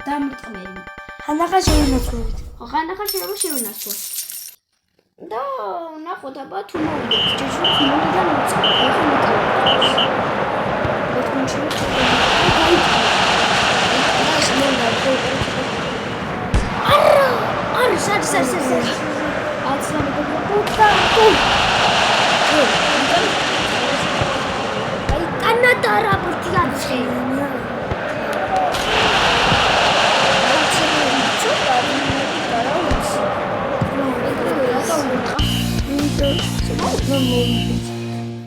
დამრტყმელი. ხანახა შევინაცვლებით. ხანახა შევინაცვლო. და ნახოთ აბა თუ მოვიდეთ. ჯეშური თუნდიდან მოწყდა. ეხლა მოკავდა. ოთხმუნში. არა, სარ. აცლა მოგდა. აი, კანადა რა ბურთიაცე.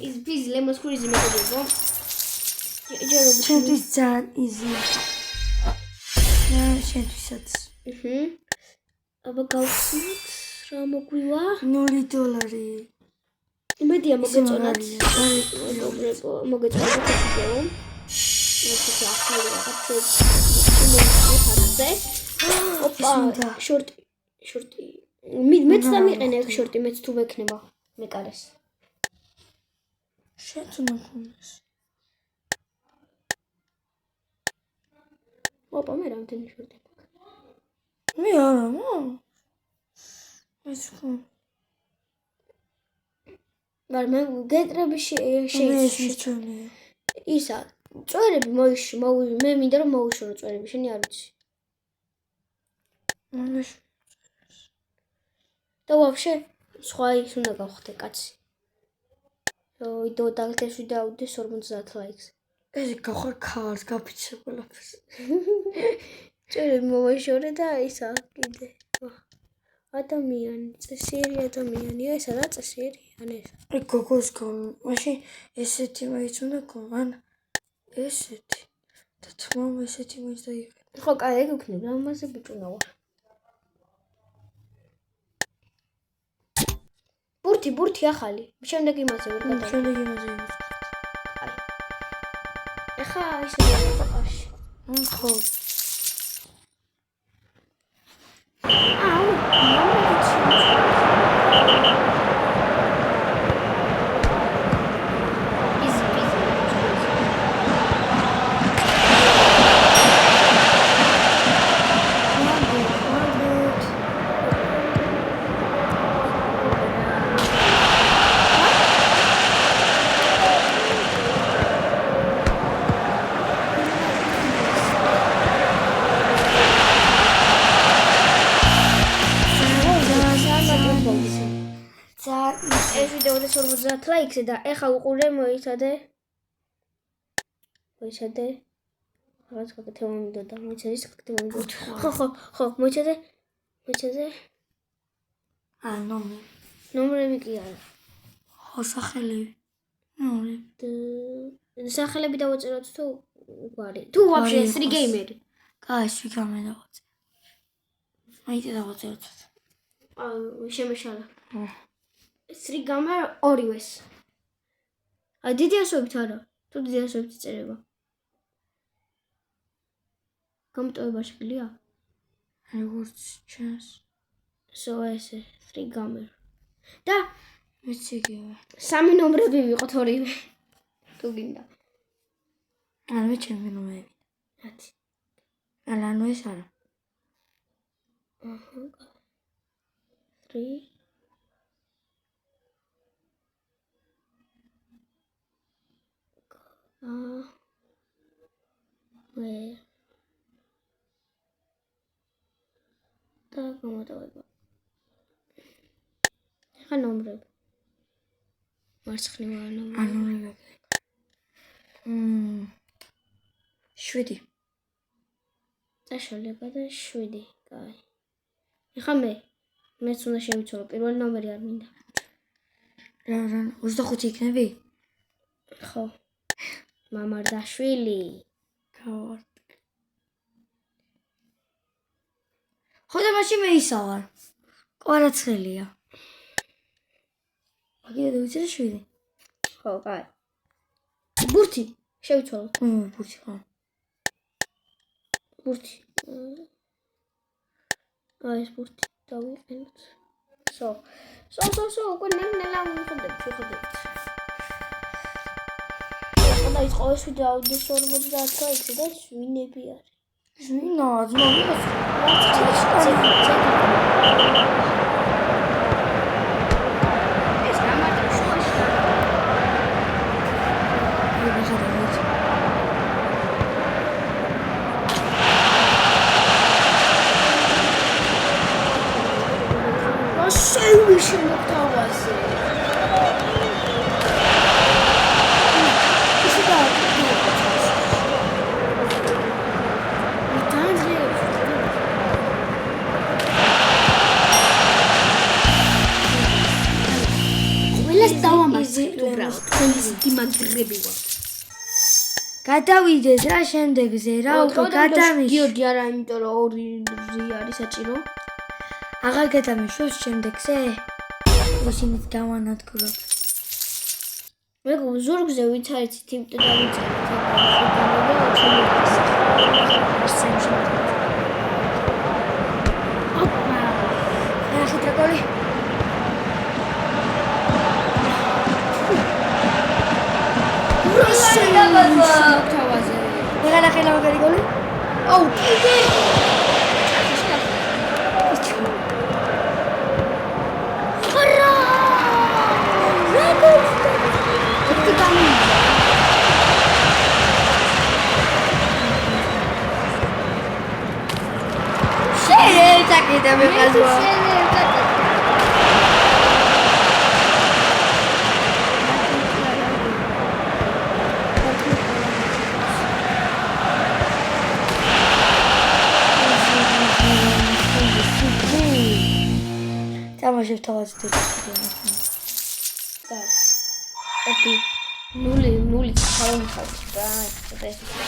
Is busy lemon squeeze მეგობრებო. შენთვის ძალიან easy. შენთვისაც. აბა გავხსნით რა მოგვივა? $0. იმედია მოგეწონათ. მეგობრებო, მოგეწონათ ვიდეო. ეს ახალი რაღაცა შემოგვიწყდა. ოპა, შორტი. მეც დამიყენე ეგ შორტი, მეც თუ ვექნება. მეკარეს. შენც უნდა გქონდეს. ოპა, მე რამდენი შორტი მაქვს? მე არა, ეს ხო. მაგრამ მე გეტრები შეიცვალე. ისა, წვერები მე მინდა რომ მოვიშორო წვერები, შენი არ ვიცი. და ვაფშე სხვა ის უნდა გავხდე კაცი. ვიდეო დაგდეს ვიდეო ავდეს 50 ლაიქს. ეს გავხარ ქარს გაფიცე ყველაფერს. წვერები მოვაშორე და ისა კიდე. ადამიანი, წესიერი ადამიანია, ესა რა წესიერი? ან ესა. ეგ გოგოს გონ, მაშინ ესეთი მაიც უნდა გონ, ესეთი. და თმამ ესეთი მაიც დაიყენე. ხო, კაი, ეგ უქნებ, ამაზე ბიჭუნა ვარ. ბურთი ახალი. შემდეგ იმაზე ვერ გადავიდე. შემდეგ იმაზე. ეხა ისე ვიყავში. ხო. ეს ვიდეო 50 ლაიქს და ეხა უყურე მოიცადე. რაღაც გაკეთება მინდოდა, მოიცადეს გაკეთება მინდოდა. ხო, მოიცადე. ნომრები კი არა. ხო, სახელები. სახელები დავაწეროთ თუ გვარი. თუ ვაფშე 3 გეიმერი. კაი, 3 გეიმერი დავაწეროთ. მაინც დავაწეროთ. შემეშალა. 3 gamer ორივეს. აი დიდი ასოებით არა. თუ დიდი ასოებით წერება. კომპიუტერში გლია? როგორც ჩანს. ესე 3 gamer. და მეც იგივე. 3 ნომრები ვიყოთ ორივე. თუ გინდა. მე ჩემი ნომრები. 10. ანუ ეს არა. 3 Where? Так, давай. ეხა ნომრები. მარცხნივ ნომრები. 7. წაშალება და 7. კაი. ეხა მეც უნდა შევიცვალო, პირველი ნომერი არ მინდა. რა 25 იქნები? ხო. მამარდაშვილი. გავარტყე. ხო და მაშინ მე ისა ვარ. კვარაცხელია. აგია დავიწერე 7. ხო, კაი. ბურთი. შევიცვალოთ. ბურთი ხო. ბურთი. ეს ბურთი დავიყენოთ. სო, უკვე ნელა ვიხდებით. და ის ყოველში დაუდეს 50 ლაიქს და შვინები არის. შვინა, ძმობი. ეს გამარტო შუაში. შევიში მოთავაზე. გადავიდეს რა შემდეგზე რა უკვე გადამიშ გიორგი არა იმიტომ რომ 2 არის საჭირო აღარ გადამიშოს შემდეგზე ისინიც დავანადგუროთ მე ზურგზე ვით არის თიმტო დავიწერეთ Mira la que la gol. Oh, კიდე. არა! რაგოლ. ერთი გამიძა. შეიძლება კიდე მიყაზვა. თამაშობ თავაზე დეცი. და 1-0 ჩავიხავთ რა, ეს ისე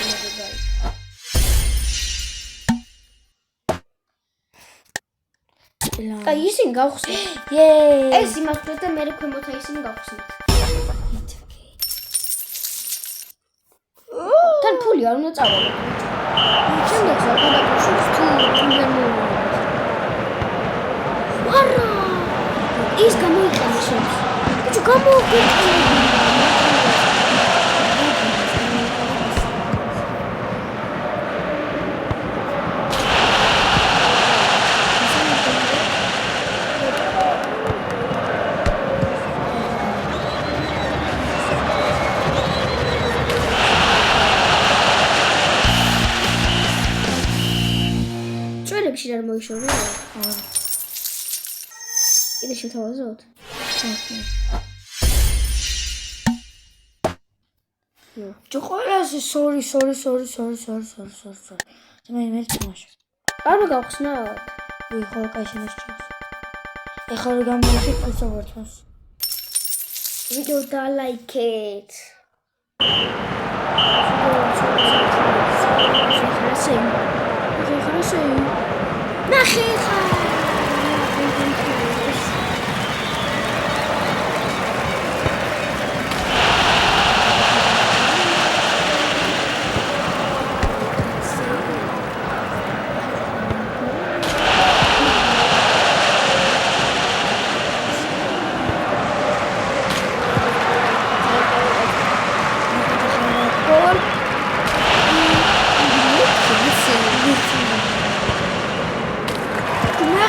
აი ისინი გავხსნით. ეს იმასწრეთ და მე ქვემოთა ისინი გავხსნით. თან ფული არ უნდა წავალო. შემდეგ რა გადაგუშვის თუ თუნდაც არა ის გამოიყენა შენს. ბიჭო გამოიყენა. ჭრებში რა მოიშორე? კიდე შეთავაზოთ? ჯო ყველასი sorry. მე თამაში. არ მოგახსნათ? ხო, კაი შემოჭრა. ეხლა რა გამოვიდეთ ფოსავარდას. ვიდეო დალაიქეთ. ნახე ხა.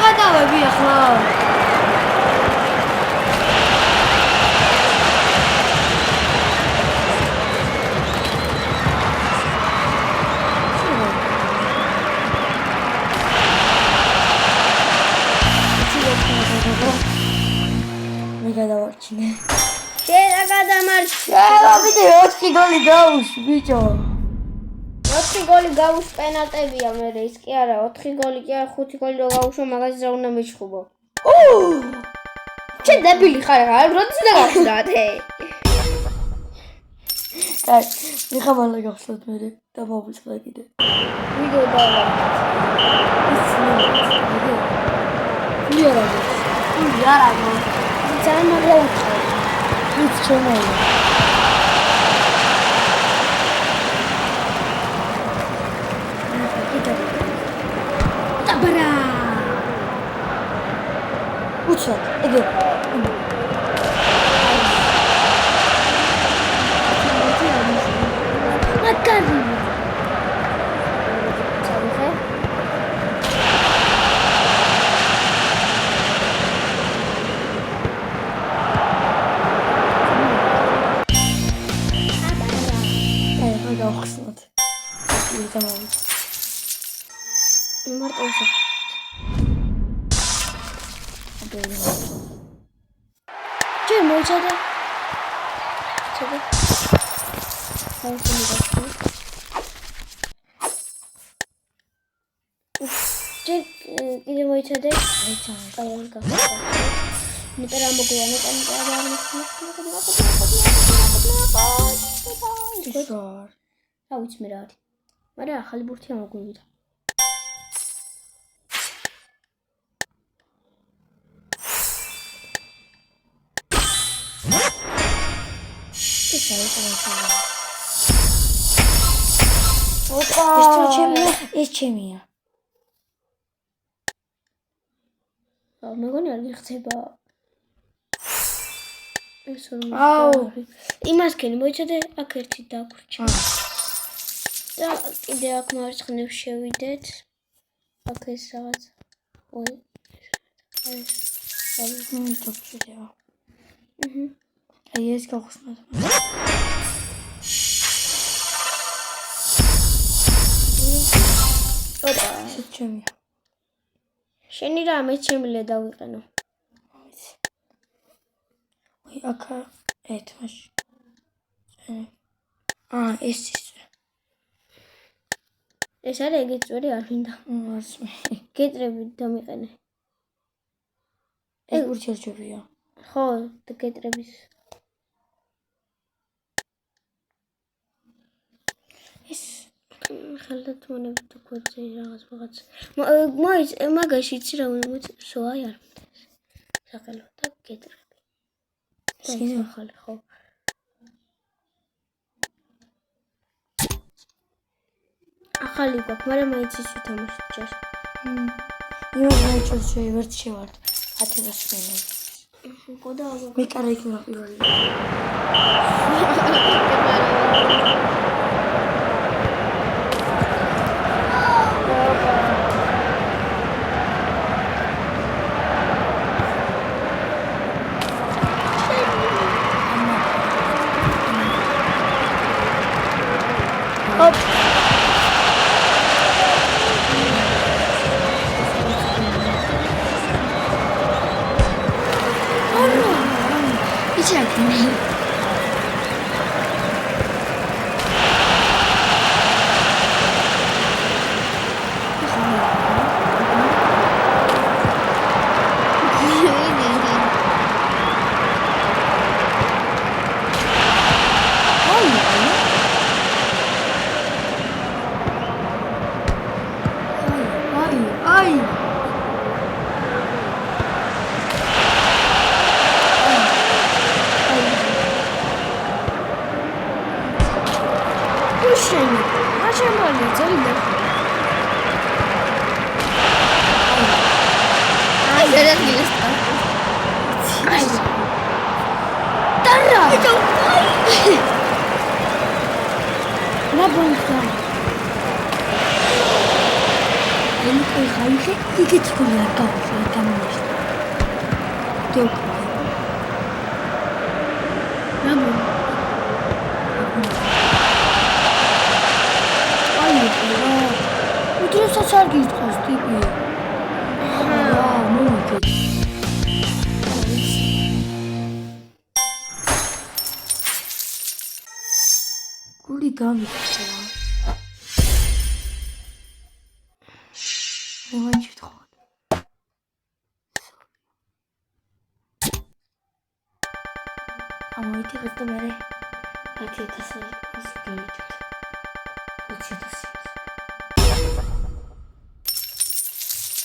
გადავები ახლა. მე გადავარჩინე. შენ გადამარჩინე. ვიდე 4 გოლი გაუშვი ბიჭო. 4 გოლი გაუშვ პენალტებია მე ის კი არა 4 გოლი კი არა 5 გოლი რო გაუშვო მაგას რა უნდა მეჩხუბო. შენ დებილი ხარ რა როდის უნდა გავხსნათ კაი მიხამალა გავხსნათ მე და მოვიწყდა კიდე. ვიდეო დალაიქეთ. იარა. ძალიან მაგარი. ის ჩემია. აბრა უცბად ეგ მაგარი წავიღე გავხსნათ. ის გამოვიდა. მარტო ისე. ჯერ მოიჭადე. ჩადე. აი შემიგასწრე. ჯერ კიდე მოიჭადე. აი ჩავარდა. აი გახდა. ნეტარა მოგოვა, ნეტარა რა ვიცი მე რა არის. მაგრამ ახალი ბურთი ამოგვივიდა. ეს არის რა. ოპა! ეს ჩემია. მეგონი არ გიხდება. ეს აუ, იმას კენი მოიჭადე, აქ ერთი დაგვრჩა. და კიდე აქ მარცხნივ შევიდეთ. აქ ეს რაღაც. ой. აი, თქო. აი ეს გავხსნათ. ოპა, ეს ჩემია. შენი რა მე ჩემილე დავიყენო. ой, აკა ეთმაში. ეს ის. ეს არის ეგეთ წვერი არ მინდა. არც მე. გეტრები დამიყენე. ეს ურჩერჯებია. ხო, გეტრების. ეს ხელდათ მონები თუ ქორწე რაღაც. მაგაში იცი რა უნდა სო აი არ მინდა. სახელო და გეტრები. ეს ახალი ხო. ახალი გვაქვს, მაგრამ მაინც ის ვითამაშოთ ჯერ. იმას მაიჭოს ვერც შევარდ. 1000 მილიონი. გოდა მე კარაიკი პირველი. Hop. 이치라니. 이게 지금 약간 어디서 살기 있었어, TV. 너무 웃겨. 꿀이가 미쳤어. 아무 이티 것도 말해. 파티에 탔어.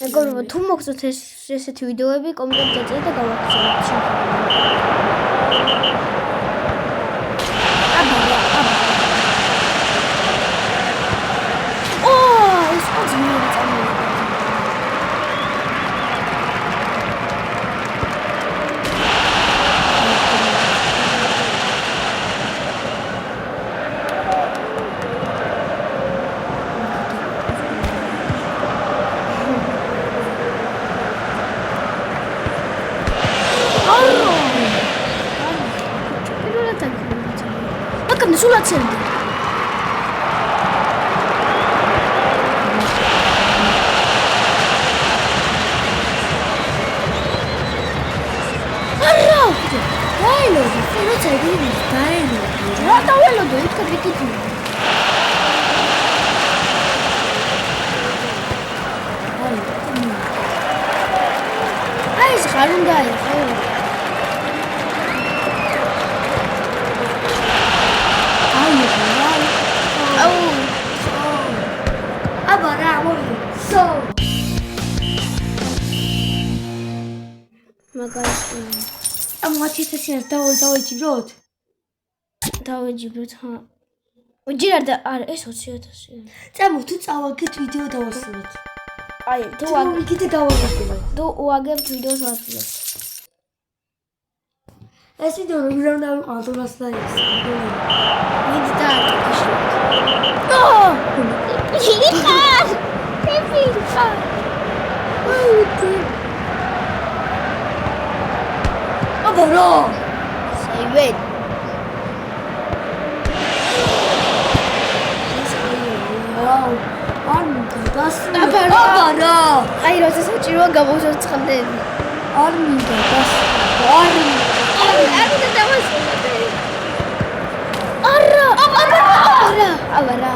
მეგობრებო, თუ მოგწონთ ესეთი ვიდეოები, კომენტარში დაწერეთ და გავაკეთოთ. ეს ყოძმელი წამოვიდა. მან დაიხო. აუ. აბა რა მოდი. სო. მაგარი. ამ 1000-იანს დავეჯიბროთ. დავეჯიბროთ ხა. ჯერ არ ეს 20.000. წამო თუ წავაგეთ ვიდეო დავასრულოთ. აი თუ ვიგით დავაგეთ. თუ უაგებთ ვიდეოს ვასრულებთ. ეს ვიდეო როგორ უნდა ვიყავ 200 ლაიქს. მიდი და აკეთე. ო! იქარ! ტიპიკა. ოდი. აბა რა? საიბეთ. ვაუ. არ მინდა დასრულე. აბა რა? აბა რა? აი როცა საჭიროა გამოვშოცხანდები. არ მინდა დასრულე. არ მინდა. არ უნდა დავასრულე. არა! აბა რა?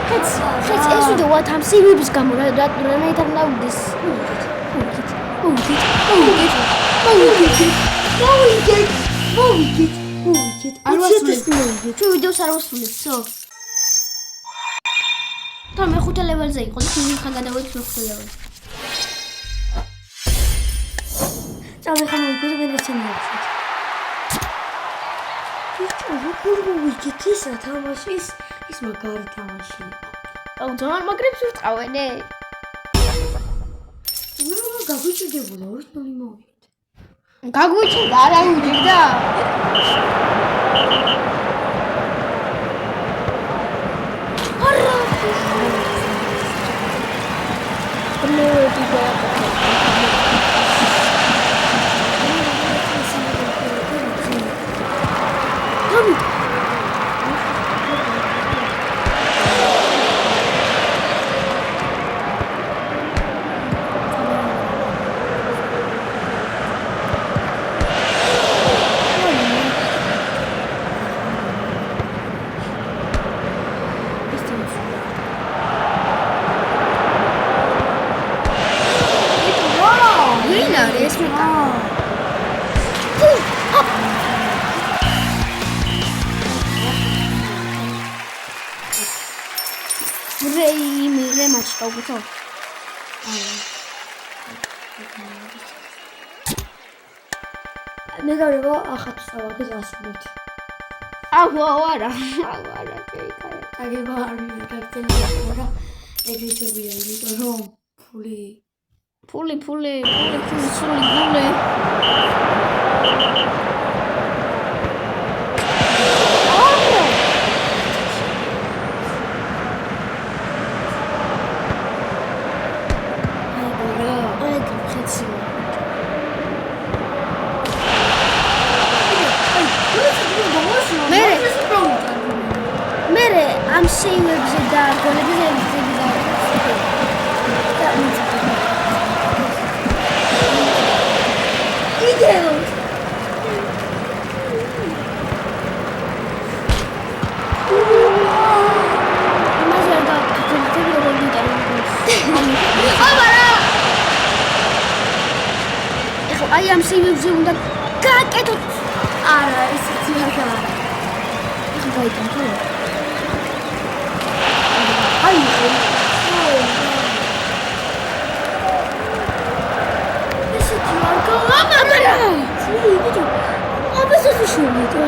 ხეც ეს ვიდეო ამ სიუიბის გამო რანაირად ნავიდეს. მოვიგეთ. არ ვასრულებ. თუ ვიდეოს არ ვასრულებსო? და მეხუთე ლეველზე იყო და თუნდაც ხან გადავედი მეხუთე ლეველზე. წავე ხომ მოვიგეთ და მეცემიებს. როგორ მოვიგეთ ის რა თამაში ის მაგარი თამაში. აუ ძალიან მაგრებს ვწავენე. მე გაგვიჭირდებოდა 2-0 მოვიგეთ. გაგვიჭირდა არა უჭირდა. არა. რემაჩი გავგეთო? მე გავიგო ახაც წავაგეთ ასრულებთ. აუ არა კეიკა. აგება არ მიგაგრძელება რა. ეგრეთებია, იმიტომ რომ ფული სული. მერე ამ შეიმებზე და გოლებზე ებრძები და იდეო იმაზე და გოლები როგორ ვიტანო. აბა რა! ეხლა აი ამ შეიმებზე უნდა გააკეთოთ. არა ისეთი არ გავა. ეხლა გაიტანო. აი ესეთი არ გავა. აბა რა! აბა სოციალური და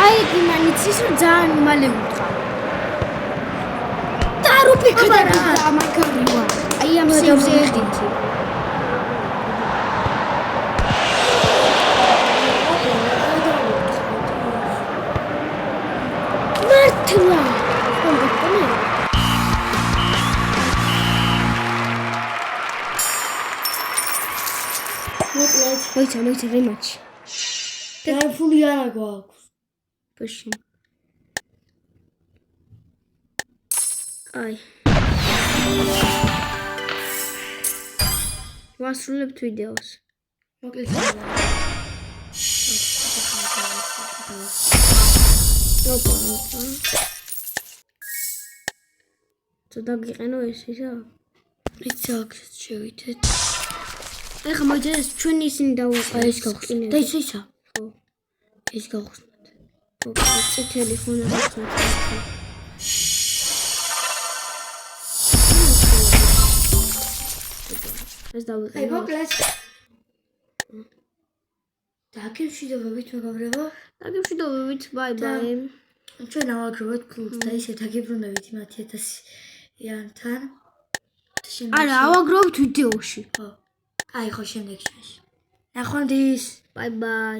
აი იმანიცის ძალიან მალე უთხრა. და რუფიქა და ამაგარია. აი ამ სიუზე ერთით. მართლა. მოიცა რემაჩი. ტელეფონი არა გვაქვს. ბაში. აი. ვასრულებთ ვიდეოს. მოკლედ. ოპა. ცოტა გიყენო ეს ისა? იცი შევიდეთ. ეხლა მოიწერეს ჩვენ ისინი დავაყენოთ. ეს გავხსნათ. და ისა? ხო. ეს გავხსნათ. წითელი ხონა გავხსნათ. ეს დავიყენო. აი მოკლედ. დაგემშვიდობებით მეგობრებო. დაგემშვიდობებით, ბაი ბაი. ჩვენ ავაგროვეთ კლუბს და ისე დაგებრუნებით იმ 10,000-იანთან. არა, ავაგროვებთ ვიდეოში. ხო. აი ხო შემდეგში. ნახვამდის. ბაი ბაი.